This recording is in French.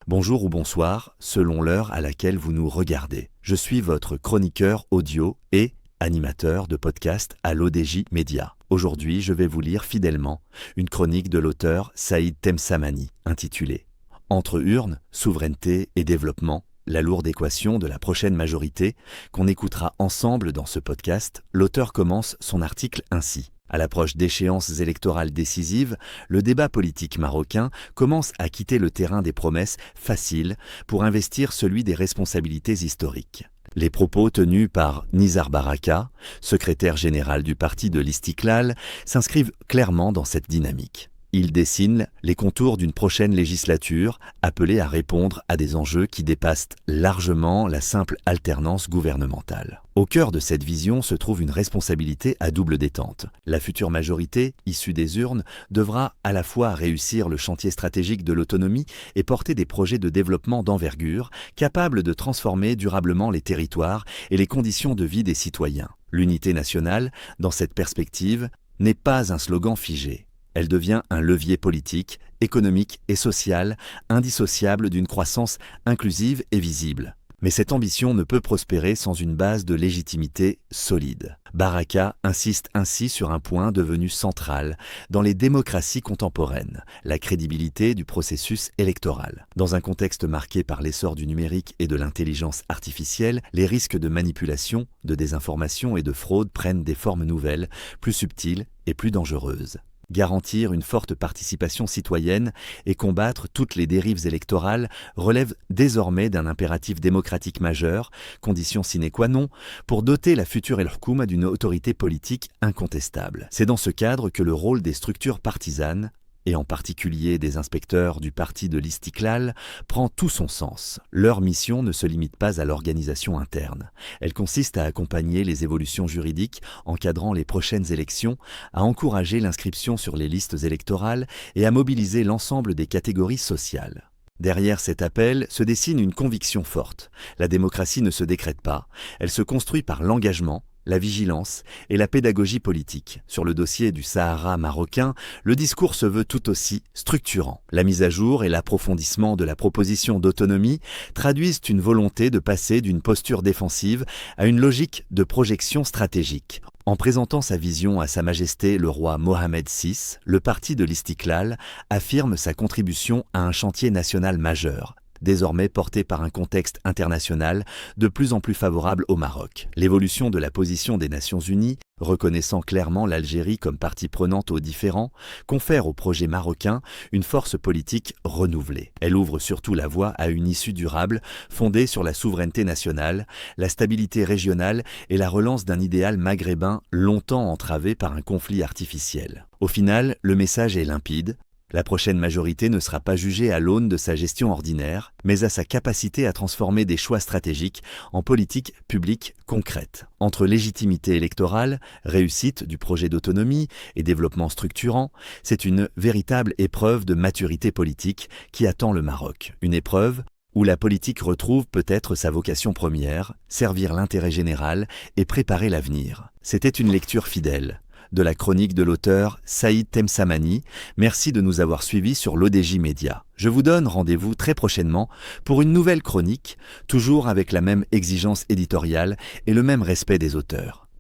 Bonjour ou bonsoir, selon l'heure à laquelle vous nous regardez. Je suis votre chroniqueur audio et animateur de podcast à l'ODJ Média. Aujourd'hui, je vais vous lire fidèlement une chronique de l'auteur Saïd Temsamani, intitulée « Entre urnes, souveraineté et développement, la lourde équation de la prochaine majorité » qu'on écoutera ensemble dans ce podcast. L'auteur commence son article ainsi. À l'approche d'échéances électorales décisives, le débat politique marocain commence à quitter le terrain des promesses faciles pour investir celui des responsabilités historiques. Les propos tenus par Nizar Baraka, secrétaire général du parti de l'Istiklal, s'inscrivent clairement dans cette dynamique. Il dessine les contours d'une prochaine législature appelée à répondre à des enjeux qui dépassent largement la simple alternance gouvernementale. Au cœur de cette vision se trouve une responsabilité à double détente. La future majorité, issue des urnes, devra à la fois réussir le chantier stratégique de l'autonomie et porter des projets de développement d'envergure capables de transformer durablement les territoires et les conditions de vie des citoyens. L'unité nationale, dans cette perspective, n'est pas un slogan figé. Elle devient un levier politique, économique et social indissociable d'une croissance inclusive et visible. Mais cette ambition ne peut prospérer sans une base de légitimité solide. Baraka insiste ainsi sur un point devenu central dans les démocraties contemporaines, la crédibilité du processus électoral. Dans un contexte marqué par l'essor du numérique et de l'intelligence artificielle, les risques de manipulation, de désinformation et de fraude prennent des formes nouvelles, plus subtiles et plus dangereuses. Garantir une forte participation citoyenne et combattre toutes les dérives électorales relève désormais d'un impératif démocratique majeur, condition sine qua non, pour doter la future El Hkouma d'une autorité politique incontestable. C'est dans ce cadre que le rôle des structures partisanes, et en particulier des inspecteurs du parti de l'Istiklal, prend tout son sens. Leur mission ne se limite pas à l'organisation interne. Elle consiste à accompagner les évolutions juridiques encadrant les prochaines élections, à encourager l'inscription sur les listes électorales et à mobiliser l'ensemble des catégories sociales. Derrière cet appel se dessine une conviction forte. La démocratie ne se décrète pas, elle se construit par l'engagement, la vigilance et la pédagogie politique. Sur le dossier du Sahara marocain, le discours se veut tout aussi structurant. La mise à jour et l'approfondissement de la proposition d'autonomie traduisent une volonté de passer d'une posture défensive à une logique de projection stratégique. En présentant sa vision à Sa Majesté le roi Mohamed VI, le parti de l'Istiklal affirme sa contribution à un chantier national majeur, désormais porté par un contexte international de plus en plus favorable au Maroc. L'évolution de la position des Nations Unies, reconnaissant clairement l'Algérie comme partie prenante aux différends, confère au projet marocain une force politique renouvelée. Elle ouvre surtout la voie à une issue durable fondée sur la souveraineté nationale, la stabilité régionale et la relance d'un idéal maghrébin longtemps entravé par un conflit artificiel. Au final, le message est limpide. La prochaine majorité ne sera pas jugée à l'aune de sa gestion ordinaire, mais à sa capacité à transformer des choix stratégiques en politique publique concrète. Entre légitimité électorale, réussite du projet d'autonomie et développement structurant, c'est une véritable épreuve de maturité politique qui attend le Maroc. Une épreuve où la politique retrouve peut-être sa vocation première, servir l'intérêt général et préparer l'avenir. C'était une lecture fidèle de la chronique de l'auteur Saïd Temsamani. Merci de nous avoir suivis sur l'ODJ Média. Je vous donne rendez-vous très prochainement pour une nouvelle chronique, toujours avec la même exigence éditoriale et le même respect des auteurs.